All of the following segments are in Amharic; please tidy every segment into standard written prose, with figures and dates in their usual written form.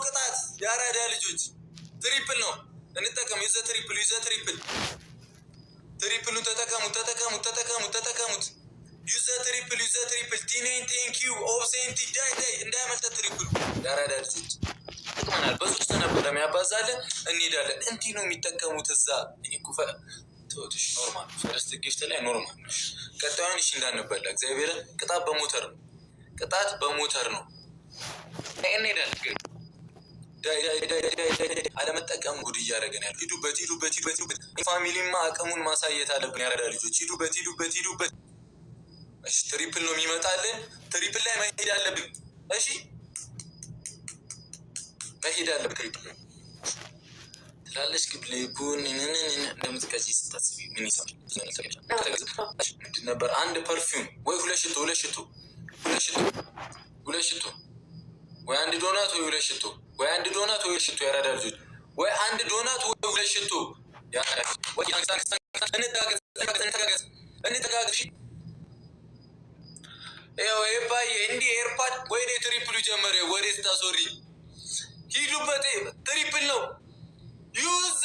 ቅጣት ያራዳ ልጆች ትሪፕል ነው እንጠቀም ይዘ ትሪፕል ትሪፕሉን ተጠቀሙት ዩዘ ትሪፕል ቲኔን ቴንኪዩ ኦብሴንቲ ዳይ እንዳያመልጠ ትሪፕሉ ያራዳ ልጆች ጥቅመናል በሶስት ነበር ለሚያባዛለን እንሄዳለን እንዲህ ነው የሚጠቀሙት እዛ እኔ ኩፈ ተወጥሽ ኖርማል ፈርስት ጊፍት ላይ ኖርማል ቀጣዩን እሺ እንዳንበላ እግዚአብሔር ቅጣት በሞተር ነው እንሄዳለን ዳይ አለመጠቀም ጉድ እያደረገን ያለው ሂዱበት ፋሚሊማ አቅሙን ማሳየት አለብን ያረዳ ልጆች ሂዱበት እሺ ትሪፕል ነው የሚመጣልን ትሪፕል ላይ መሄድ አለብን እሺ መሄድ አለብን ትሪፕል ትላለች ግብሌቡን እንደምትቀጂ ስታስቢ ምን ይሰማል ምንድን ነበር አንድ ፐርፊውም ወይ ሁለት ሽቶ ወይ አንድ ዶናት ወይ ሁለት ሽቶ ያራዳ ልጆች ወይ አንድ ዶናት ወይ ሁለት ሽቶ ያራዳ ወይ እንተጋገዝ ያው ኤባይ እንዲ ኤርፓድ ወይ ትሪፕሉ ጀመረ ወሬ ስታሶሪ ሂዱበት ትሪፕል ነው ዩዘ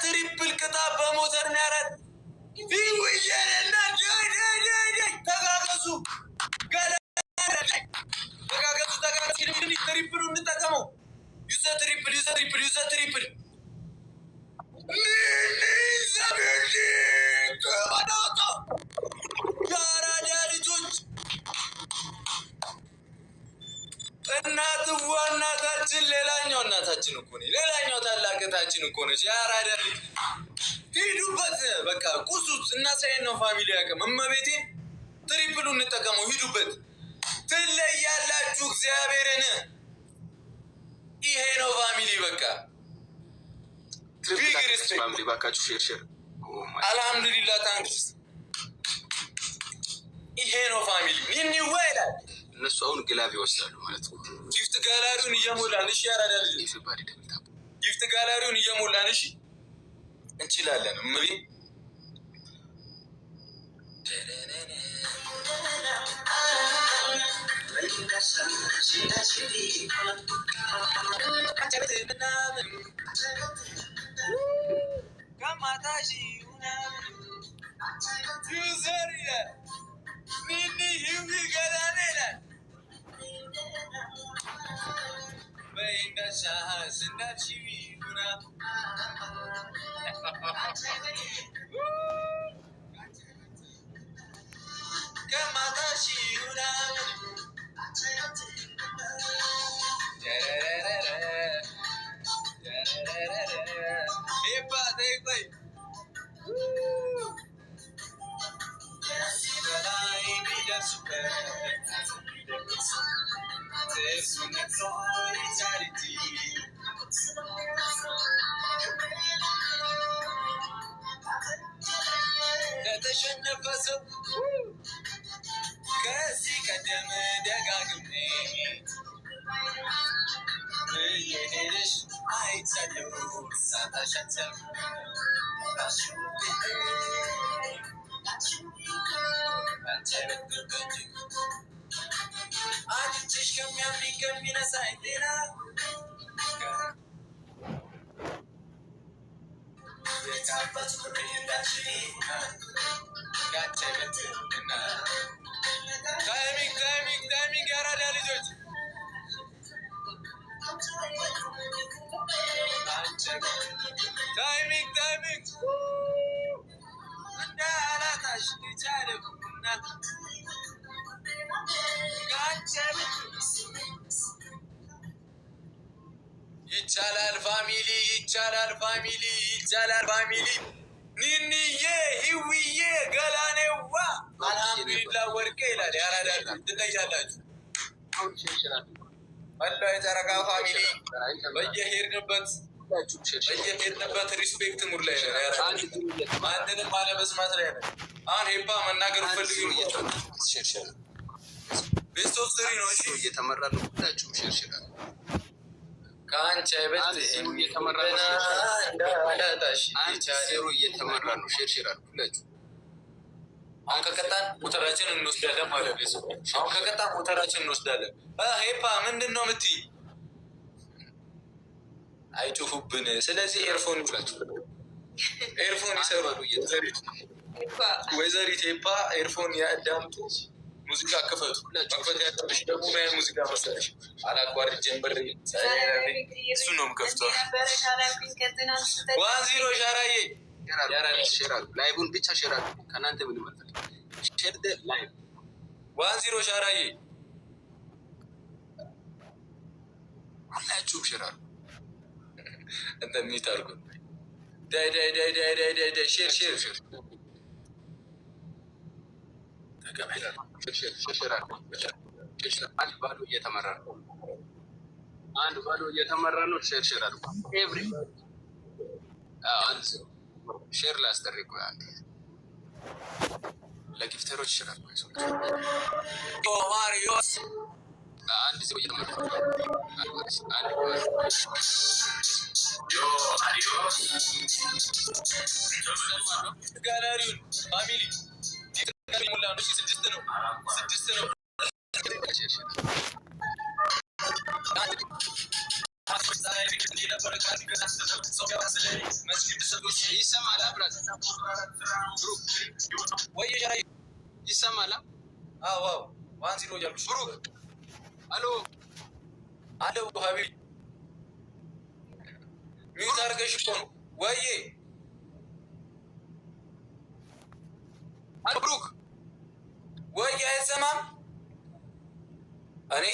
ትሪፕል ቅጣት በሞተር ናራት ይወየና ተጋገዙ ትሪፕሉ እንጠቀመው ዩዘ ትሪፕል ያራዳ ልጆች እናታችን ሌላኛው እናታችን እኮ ነች ሌላኛው ታላቅታችን እኮ ነች ያራዳ ልጅ ሂዱበት በቃ ቁሱት እናሳየን ነው ፋሚሊ ያቀም እመቤቴ ትሪፕሉ እንጠቀመው ሂዱበት ትለያላችሁ እግዚአብሔርን ይሄ ነው ፋሚሊ በቃ ፋሚሊ ባካችሁ ሼር አልহামዱሊላህ ታንክስ ይሄ ነው ፋሚሊ ምን ይወላል እነሱ አሁን ግላቭ ይወስዳሉ ማለት ነው ጊፍት ጋላሪውን እየሞላን እሺ ያራዳል ጊፍት ጋላሪውን እየሞላን እሺ እንችላለን እምቢ ከዚህ ቀደም ደጋግሜ የሄደሽ አይቻለሁ ሳታሸተም አንቺሽ ከሚያምሪ ከሚነሳኝ ሌላ የታበት ፍሬ እንዳችኒ ታይሚንግ ያራዳ ልጆች ታይሚንግ እንዳላታሽ ይቻለኩና ይቻላል ፋሚሊ ኒኒዬ ህውዬ ገላኔዋ አልহামዱሊላህ ወርቄ ይላል ያራዳል ትለያላችሁ አላህ የጨረቃ ፋሚሊ በየሄድንበት ሪስፔክት ሙድ ላይ ነው ያራዳል ማንንም አለመስማት ላይ ነው አሁን ሄፓ መናገር ፈልጉ ሸርሸር ቤስት ኦፍ 3 ነው እሺ እየተመራ ነው ሁላችሁ ሸርሸር ካንቺ አይበት እየተመራ ነው እንዳላታሽ አንቺ ሴሩ እየተመራ ነው ሸርሸር ሁላችሁ አሁን ከቀጣን ሞተራችንን እንወስዳለን ማለት ነው። አሁን ከቀጣን ሞተራችንን እንወስዳለን። ሄፓ ምንድን ነው የምትይ? አይጩፉብን። ስለዚህ ኤርፎን ይላችሁ ኤርፎን ይሰራሉ። ወይዘሪት ሄፓ ኤርፎን ያዳምጡ። ሙዚቃ ክፈቱ። ክፈት ያቀብሽ ደግሞ ምን ሙዚቃ መሰለሽ? አላቋርጥ ጀንበር እሱ ነው የምከፍተው። 1-0 ሻራዬ ላይቡን ብቻ ሼር አድርጉ። ከእናንተ ምን ይመጣል? ሼር ደ ላይቭ 1-0 ሻራዬ ሁላችሁም ሼር አድርጉ። እንደሚት አድርጉ። ዳይ ሼር አንድ ባዶ እየተመራ ነው። ሼር አድርጉ። ኤቭሪ አንድ ሼር ላስደርግ አንድ ለጊፍተሮች ይችላል። ማሪዮስ አንድ ሰው እየተመራ ጋላሪውን ፋሚሊ ሙላ 6 ነው። ይሰማል። አዎ 1-0 እያልኩሽ ብሩክ። አሎ አለው ሀቢብ ሚዩት አድርገሽ እኮ ነው ወይዬ። አሎ ብሩክ ወይ አይሰማም? እኔ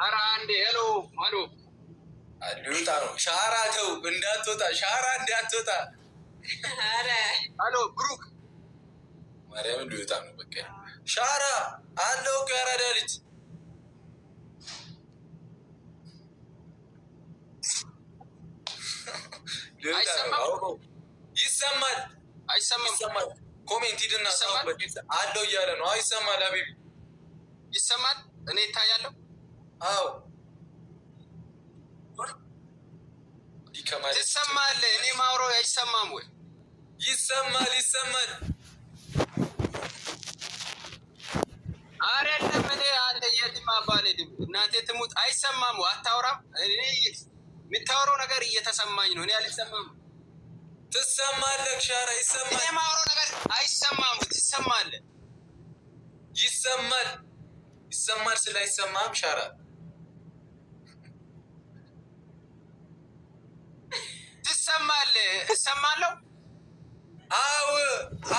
ኧረ አንዴ ሄሎ አሉታ ነው። ሻራ ተው እንዳትወጣ፣ ሻራ እንዳትወጣ። ኧረ አሎ ብሩክ ማርያም ሊወጣ ነው። በቃ ሻራ አለው እኮ ያራዳ ልጅ ይሰማል። አይሰማም? ኮሜንት ሂድና አለው እያለ ነው። አይሰማል? ሀቢቢ ይሰማል? እኔ ይታያለሁ። አዎ ይሰማል። እኔ ማውራው አይሰማም ወይ? ይሰማል። አይደለም እኔ አንተ የትም አባል ሄድም እናቴ ትሙት አይሰማም። አታውራም? እኔ የምታወራው ነገር እየተሰማኝ ነው። እኔ አልሰማም። ትሰማለህ? ሻራ ይሰማል። እኔ የማወራው ነገር አይሰማም። ትሰማለህ? ይሰማል። ስላይሰማም ሻራ ትሰማለህ? እሰማለሁ። አዎ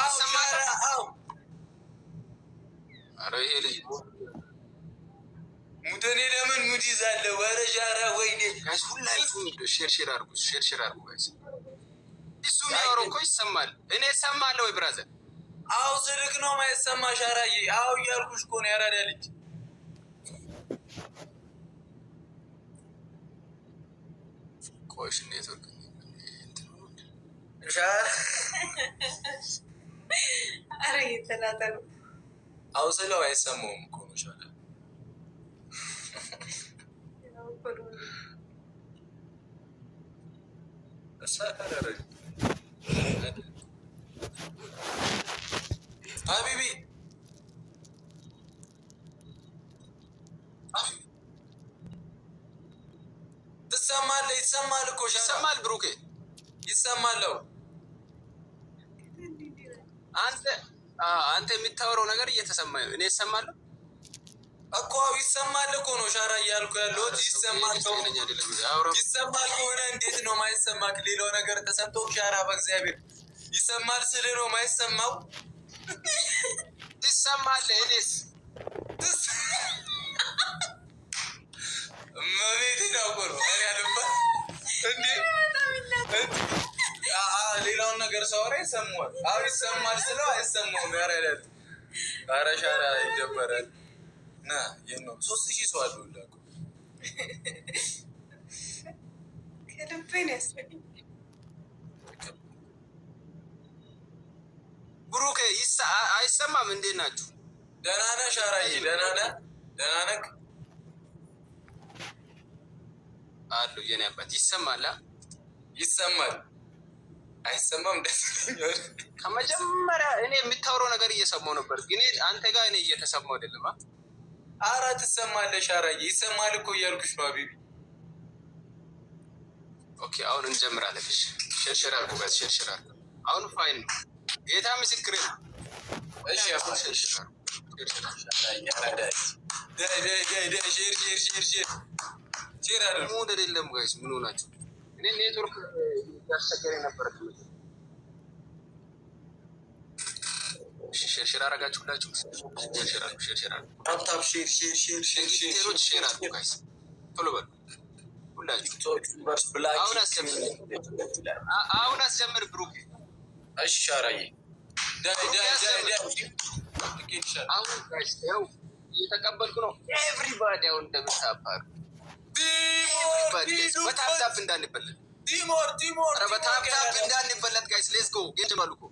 እሰማለሁ። ኧረ ይሄ ልጅ ሙደኔ ለምን ሙድ ይዛለህ? ወረ ሻራ ወይኔ ሁላችሁም ሼር አድርጉ። እሱ የሚያወራው እኮ ይሰማል። እኔ እሰማለሁ ወይ ብራዘር? አዎ ስልክ ነው ማይሰማ ሻራዬ። አዎ እያልኩሽ እኮ ነው ያራዳ ልጅ። ቆይሽ ኔትወርክ ሻራ አረ ይተላተሉ አው ስለው አይሰማውም እኮ ነው ሻራ። ሀቢቢ ትሰማለህ? ይሰማል እኮ ይሰማል። ብሩኬ ይሰማለው። አንተ የምታወራው ነገር እየተሰማኝ ነው። እኔ ይሰማለሁ እኮ ይሰማል እኮ ነው ሻራ እያልኩ ያለሁት። ይሰማል ከሆነ እንዴት ነው ማይሰማክ? ሌላው ነገር ተሰምቶ ሻራ በእግዚአብሔር ይሰማል ስል ነው ማይሰማው። ትሰማለህ? እኔስ መቤት ናቆር ያለባ እንዴ ሌላውን ነገር ሰወራ ይሰማል። አሁ ይሰማል ስለው አይሰማውም። ያረዳል። ኧረ ሻራ ይደበራል። ና ይህ ነው 3000 ሰው አለው እንዳልኩ ከልቤን ያስፈልግ። ብሩኬ አይሰማም? እንዴት ናችሁ? ደህና ነህ ሻራዬ? ደህና ነህ አሉ የኔ አባት። ይሰማል? ይሰማል። አይሰማም ደስ ይላል። ከመጀመሪያ እኔ የምታወራው ነገር እየሰማው ነበር፣ ግን አንተ ጋር እኔ እየተሰማው አይደለም። ኧረ ትሰማለሽ። አራዬ ይሰማል እኮ እያልኩሽ ነው ሀቢቢ። ኦኬ አሁን እንጀምራለን። እሺ ሸርሸር አልኩ ጋር ሸርሸር አልኩ። አሁን ፋይን ነው ጌታ ምስክሬ ነው። እሺ አሁን ሸርሸር ሼር አድርጉ። ሙድ አይደለም ጋይስ፣ ምን ሆናችሁ? እኔ ኔትወርክ ያስቸገረኝ ነበር። ሼር አረጋችሁላችሁ? ሼር አድርጉ፣ ሼር አድርጉ። ታፕታፕ ሼር ሼር ሼር ሼር ሼር ሼር አድርጉ ጋይስ፣ ቶሎ በሉ ሁላችሁ። አሁን አስጀምር ብሩክ። እሺ አራዬ አሁን ጋይስ ያው እየተቀበልኩ ነው። ኤቭሪባዲ አሁን እንደምታባሩ በታፕታፕ እንዳንበለት፣ ቲሞር በታፕታፕ እንዳንበለት ጋይስ ሌትስ ጎ። ጌም ጀመሩ እኮ